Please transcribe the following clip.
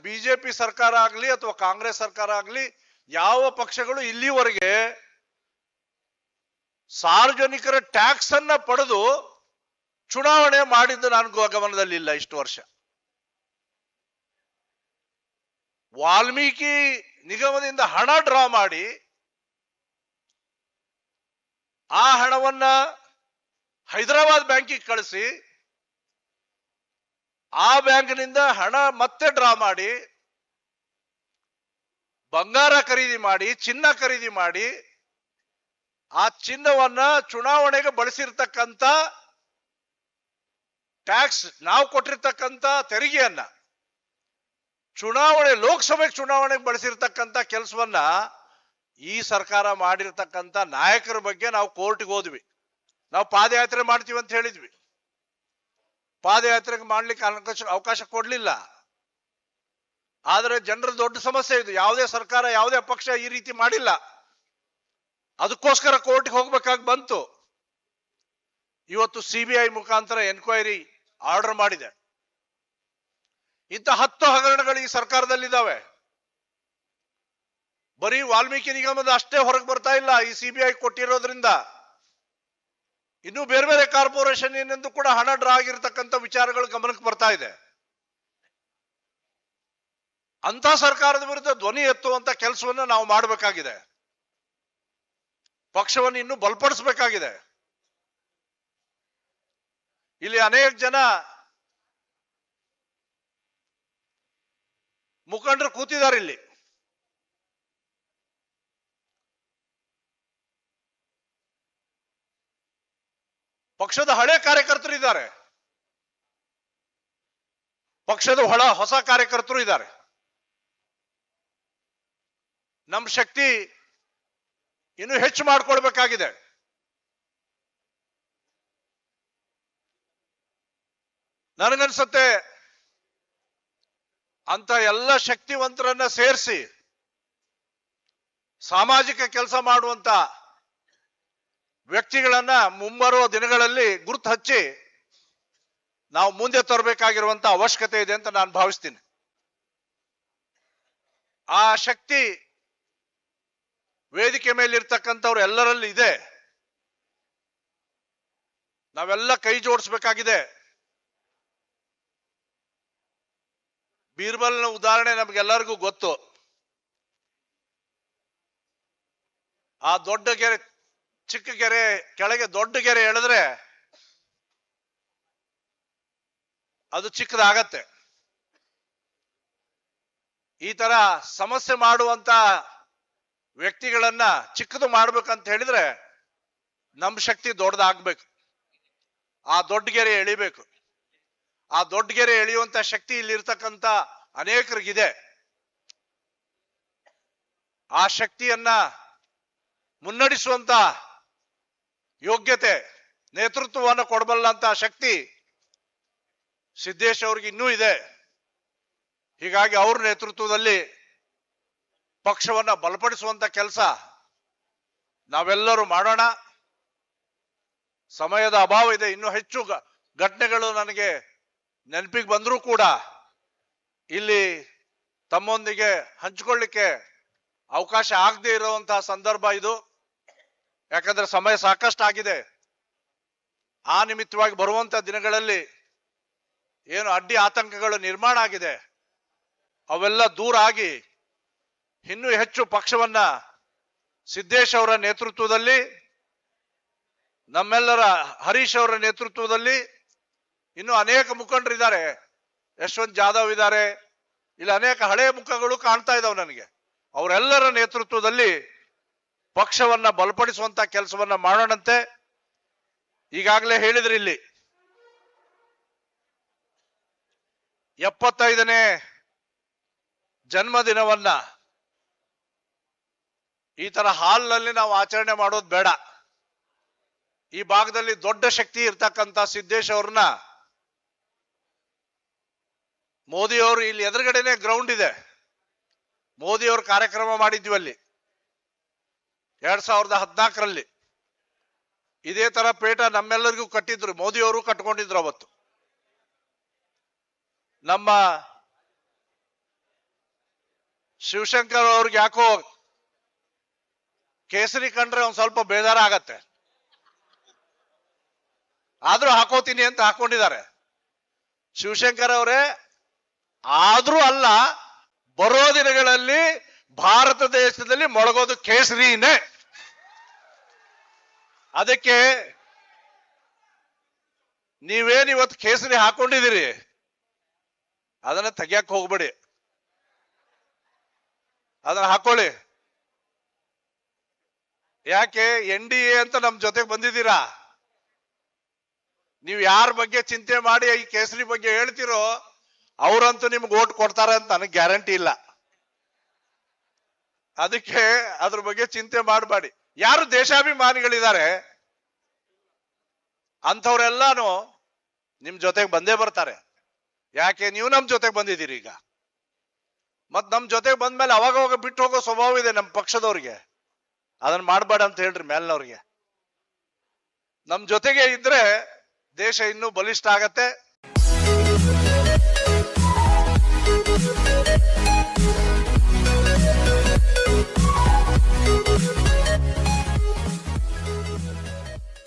BJP ಸರ್ಕಾರ ಆಗಲಿ ಅಥವಾ ಕಾಂಗ್ರೆಸ್ ಸರ್ಕಾರ ಆಗಲಿ ಯಾವ ಪಕ್ಷಗಳು ಇಲ್ಲಿವರೆಗೆ ಸಾರ್ವಜನಿಕರ ಟ್ಯಾಕ್ಸ್ ಅನ್ನ ಪಡೆದು ಚುನಾವಣೆ ಮಾಡಿದ್ದು ನಾನು ಗಮನದಲ್ಲಿ ಇಲ್ಲ ಇಷ್ಟು ವರ್ಷ. ವಾಲ್ಮೀಕಿ ನಿಗಮದಿಂದ ಹಣ ಡ್ರಾ ಮಾಡಿ ಆ ಹಣವನ್ನ ಹೈದರಾಬಾದ್ ಬ್ಯಾಂಕಿಗೆ ಕಳಿಸಿ ಆ ಬ್ಯಾಂಕ್ನಿಂದ ಹಣ ಮತ್ತೆ ಡ್ರಾ ಮಾಡಿ ಬಂಗಾರ ಖರೀದಿ ಮಾಡಿ ಚಿನ್ನ ಖರೀದಿ ಮಾಡಿ ಆ ಚಿನ್ನವನ್ನ ಚುನಾವಣೆಗೆ ಬಳಸಿರ್ತಕ್ಕಂಥ ಟ್ಯಾಕ್ಸ್ ನಾವು ಕೊಟ್ಟಿರ್ತಕ್ಕಂಥ ತೆರಿಗೆಯನ್ನ ಲೋಕಸಭೆಗೆ ಚುನಾವಣೆಗೆ ಬಳಸಿರ್ತಕ್ಕಂಥ ಕೆಲಸವನ್ನ ಈ ಸರ್ಕಾರ ಮಾಡಿರ್ತಕ್ಕಂಥ ನಾಯಕರ ಬಗ್ಗೆ ನಾವು ಕೋರ್ಟ್ಗೆ ಹೋದ್ವಿ. ನಾವು ಪಾದಯಾತ್ರೆ ಮಾಡ್ತೀವಿ ಅಂತ ಹೇಳಿದ್ವಿ. ಪಾದಯಾತ್ರೆಗೆ ಮಾಡ್ಲಿಕ್ಕೆ ಅವಕಾಶ ಕೊಡ್ಲಿಲ್ಲ. ಆದರೆ ಜನರ ದೊಡ್ಡ ಸಮಸ್ಯೆ ಇದು. ಯಾವುದೇ ಸರ್ಕಾರ ಯಾವುದೇ ಪಕ್ಷ ಈ ರೀತಿ ಮಾಡಿಲ್ಲ. ಅದಕ್ಕೋಸ್ಕರ ಕೋರ್ಟ್ಗೆ ಹೋಗ್ಬೇಕಾಗಿ ಬಂತು. ಇವತ್ತು ಸಿಬಿಐ ಮುಖಾಂತರ ಎನ್ಕ್ವೈರಿ ಆರ್ಡರ್ ಮಾಡಿದೆ. ಇಂಥ 10 ಹಗರಣಗಳು ಈ ಸರ್ಕಾರದಲ್ಲಿದ್ದಾವೆ. ಬರೀ ವಾಲ್ಮೀಕಿ ನಿಗಮದ ಅಷ್ಟೇ ಹೊರಗೆ ಬರ್ತಾ ಇಲ್ಲ ಈ ಸಿಬಿಐ ಕೊಟ್ಟಿರೋದ್ರಿಂದ. ಇನ್ನು ಬೇರೆ ಬೇರೆ ಕಾರ್ಪೊರೇಷನ್ ಏನೆಂದು ಕೂಡ ಹಣ ಡ್ರಾ ಆಗಿರ್ತಕ್ಕಂಥ ವಿಚಾರಗಳು ಗಮನಕ್ಕೆ ಬರ್ತಾ ಇದೆ. ಅಂತ ಸರ್ಕಾರದ ವಿರುದ್ಧ ಧ್ವನಿ ಎತ್ತುವಂತ ಕೆಲಸವನ್ನ ನಾವು ಮಾಡಬೇಕಾಗಿದೆ. ಪಕ್ಷವನ್ನು ಇನ್ನೂ ಬಲಪಡಿಸಬೇಕಾಗಿದೆ. ಇಲ್ಲಿ ಅನೇಕ ಜನ ಮುಖಂಡರು ಕೂತಿದ್ದಾರೆ. ಇಲ್ಲಿ ಪಕ್ಷದ ಹಳೆ ಕಾರ್ಯಕರ್ತರು ಇದ್ದಾರೆ, ಪಕ್ಷದ ಹೊಸ ಕಾರ್ಯಕರ್ತರು ಇದ್ದಾರೆ. ನಮ್ಮ ಶಕ್ತಿ ಇನ್ನು ಹೆಚ್ಚು ಮಾಡಿಕೊಳ್ಬೇಕಾಗಿದೆ. ನನಗನ್ಸುತ್ತೆ ಅಂತ ಎಲ್ಲ ಶಕ್ತಿವಂತರನ್ನ ಸೇರಿಸಿ ಸಾಮಾಜಿಕ ಕೆಲಸ ಮಾಡುವಂತ ವ್ಯಕ್ತಿಗಳನ್ನ ಮುಂಬರುವ ದಿನಗಳಲ್ಲಿ ಗುರುತು ಹಚ್ಚಿ ನಾವು ಮುಂದೆ ತರಬೇಕಾಗಿರುವಂತ ಅವಶ್ಯಕತೆ ಇದೆ ಅಂತ ನಾನು ಭಾವಿಸ್ತೀನಿ. ಆ ಶಕ್ತಿ ವೇದಿಕೆ ಮೇಲೆ ಇರ್ತಕ್ಕಂಥವ್ರು ಎಲ್ಲರಲ್ಲಿ ಇದೆ. ನಾವೆಲ್ಲ ಕೈ ಜೋಡಿಸಬೇಕಾಗಿದೆ. ಬೀರ್ಬಲ್ನ ಉದಾಹರಣೆ ನಮಗೆಲ್ಲರಿಗೂ ಗೊತ್ತು. ಆ ದೊಡ್ಡ ಗೆರೆ ಚಿಕ್ಕ ಗೆರೆ ಕೆಳಗೆ ದೊಡ್ಡ ಗೆರೆ ಎಳೆದ್ರೆ ಅದು ಚಿಕ್ಕದಾಗತ್ತೆ. ಈ ತರ ಸಮಸ್ಯೆ ಮಾಡುವಂತ ವ್ಯಕ್ತಿಗಳನ್ನ ಚಿಕ್ಕದು ಮಾಡ್ಬೇಕಂತ ಹೇಳಿದ್ರೆ ನಮ್ಮ ಶಕ್ತಿ ದೊಡ್ಡದಾಗ್ಬೇಕು. ಆ ದೊಡ್ಡ ಗೆರೆ ಎಳಿಬೇಕು. ಆ ದೊಡ್ಡ ಗೆರೆ ಎಳೆಯುವಂತ ಶಕ್ತಿ ಇಲ್ಲಿರ್ತಕ್ಕಂಥ ಅನೇಕರಿಗಿದೆ. ಆ ಶಕ್ತಿಯನ್ನ ಮುನ್ನಡೆಸುವಂತ ಯೋಗ್ಯತೆ, ನೇತೃತ್ವವನ್ನು ಕೊಡಬಲ್ಲಂತ ಶಕ್ತಿ ಸಿದ್ದೇಶ್ ಅವ್ರಿಗೆ ಇನ್ನೂ ಇದೆ. ಹೀಗಾಗಿ ಅವ್ರ ನೇತೃತ್ವದಲ್ಲಿ ಪಕ್ಷವನ್ನ ಬಲಪಡಿಸುವಂತ ಕೆಲಸ ನಾವೆಲ್ಲರೂ ಮಾಡೋಣ. ಸಮಯದ ಅಭಾವ ಇದೆ. ಇನ್ನೂ ಹೆಚ್ಚು ಘಟನೆಗಳು ನನಗೆ ನೆನಪಿಗೆ ಬಂದರೂ ಕೂಡ ಇಲ್ಲಿ ತಮ್ಮೊಂದಿಗೆ ಹಂಚಿಕೊಳ್ಳಿಕ್ಕೆ ಅವಕಾಶ ಆಗದೆ ಇರುವಂತಹ ಸಂದರ್ಭ ಇದು. ಯಾಕಂದ್ರೆ ಸಮಯ ಸಾಕಷ್ಟು ಆಗಿದೆ. ಆ ನಿಮಿತ್ತವಾಗಿ ಬರುವಂತ ದಿನಗಳಲ್ಲಿ ಏನು ಅಡ್ಡಿ ಆತಂಕಗಳು ನಿರ್ಮಾಣ ಆಗಿದೆ ಅವೆಲ್ಲ ದೂರ ಆಗಿ ಇನ್ನೂ ಹೆಚ್ಚು ಪಕ್ಷವನ್ನ ಸಿದ್ದೇಶ್ ಅವರ ನೇತೃತ್ವದಲ್ಲಿ, ನಮ್ಮೆಲ್ಲರ ಹರೀಶ್ ಅವರ ನೇತೃತ್ವದಲ್ಲಿ, ಇನ್ನು ಅನೇಕ ಮುಖಂಡರಿದ್ದಾರೆ, ಯಶವಂತ್ ಜಾಧವ್ ಇದ್ದಾರೆ, ಇಲ್ಲಿ ಅನೇಕ ಹಳೆಯ ಮುಖಗಳು ಕಾಣ್ತಾ ಇದಾವೆ ನನಗೆ. ಅವರೆಲ್ಲರ ನೇತೃತ್ವದಲ್ಲಿ ಪಕ್ಷವನ್ನ ಬಲಪಡಿಸುವಂತ ಕೆಲಸವನ್ನ ಮಾಡೋಣಂತೆ. ಈಗಾಗಲೇ ಹೇಳಿದ್ರಿ, ಇಲ್ಲಿ 75ನೇ ಜನ್ಮದಿನವನ್ನ ಈ ತರ ಹಾಲ್ನಲ್ಲಿ ನಾವು ಆಚರಣೆ ಮಾಡೋದು ಬೇಡ. ಈ ಭಾಗದಲ್ಲಿ ದೊಡ್ಡ ಶಕ್ತಿ ಇರ್ತಕ್ಕಂಥ ಸಿದ್ದೇಶ್ ಅವ್ರನ್ನ ಮೋದಿ ಅವರು ಇಲ್ಲಿ ಎದುರುಗಡೆನೆ ಗ್ರೌಂಡ್ ಇದೆ. ಮೋದಿ ಅವರು ಕಾರ್ಯಕ್ರಮ ಮಾಡಿದ್ವಿ ಅಲ್ಲಿ 2014ರಲ್ಲಿ. ಇದೇ ತರ ಪೇಟ ನಮ್ಮೆಲ್ಲರಿಗೂ ಕಟ್ಟಿದ್ರು, ಮೋದಿ ಅವರು ಕಟ್ಕೊಂಡಿದ್ರು. ಅವತ್ತು ನಮ್ಮ ಶಿವಶಂಕರ್ ಅವ್ರಿಗೆ ಯಾಕೋ ಕೇಸರಿ ಕಂಡ್ರೆ ಒಂದ್ ಸ್ವಲ್ಪ ಬೇಜಾರ ಆಗತ್ತೆ, ಆದ್ರೂ ಹಾಕೋತೀನಿ ಅಂತ ಹಾಕೊಂಡಿದ್ದಾರೆ. ಶಿವಶಂಕರ್ ಅವರೇ, ಆದ್ರೂ ಅಲ್ಲ, ಬರೋ ದಿನಗಳಲ್ಲಿ ಭಾರತ ದೇಶದಲ್ಲಿ ಮೊಳಗೋದು ಕೇಸರಿನೇ. ಅದಕ್ಕೆ ನೀವೇನ್ ಇವತ್ತು ಕೇಸರಿ ಹಾಕೊಂಡಿದ್ದೀರಿ, ಅದನ್ನ ತೆಗಿಯಕ್ ಹೋಗ್ಬೇಡಿ, ಅದನ್ನ ಹಾಕೊಳ್ಳಿ. ಯಾಕೆ NDA ಅಂತ ನಮ್ ಜೊತೆಗೆ ಬಂದಿದ್ದೀರಾ? ನೀವು ಯಾರ ಬಗ್ಗೆ ಚಿಂತೆ ಮಾಡಿ ಈ ಕೇಸರಿ ಬಗ್ಗೆ ಹೇಳ್ತಿರೋ ಅವರಂತೂ ನಿಮ್ಗೆ ಓಟ್ ಕೊಡ್ತಾರೆ ಅಂತ ನನಗೆ ಗ್ಯಾರಂಟಿ ಇಲ್ಲ. ಅದಕ್ಕೆ ಅದ್ರ ಬಗ್ಗೆ ಚಿಂತೆ ಮಾಡಬೇಡಿ. ಯಾರು ದೇಶಾಭಿಮಾನಿಗಳಿದ್ದಾರೆ ಅಂಥವ್ರೆಲ್ಲಾನು ನಿಮ್ ಜೊತೆಗೆ ಬಂದೇ ಬರ್ತಾರೆ. ಯಾಕೆ ನೀವು ನಮ್ ಜೊತೆಗೆ ಬಂದಿದ್ದೀರಿ ಈಗ. ಮತ್ ನಮ್ ಜೊತೆಗೆ ಬಂದ್ಮೇಲೆ ಅವಾಗ ಬಿಟ್ಟು ಹೋಗೋ ಸ್ವಭಾವ ಇದೆ ನಮ್ಮ ಪಕ್ಷದವ್ರಿಗೆ. ಅದನ್ನ ಮಾಡಬೇಡ ಅಂತ ಹೇಳ್ರಿ ಮೇಲ್ನವ್ರಿಗೆ. ನಮ್ ಜೊತೆಗೆ ಇದ್ರೆ ದೇಶ ಇನ್ನೂ ಬಲಿಷ್ಠ ಆಗತ್ತೆ.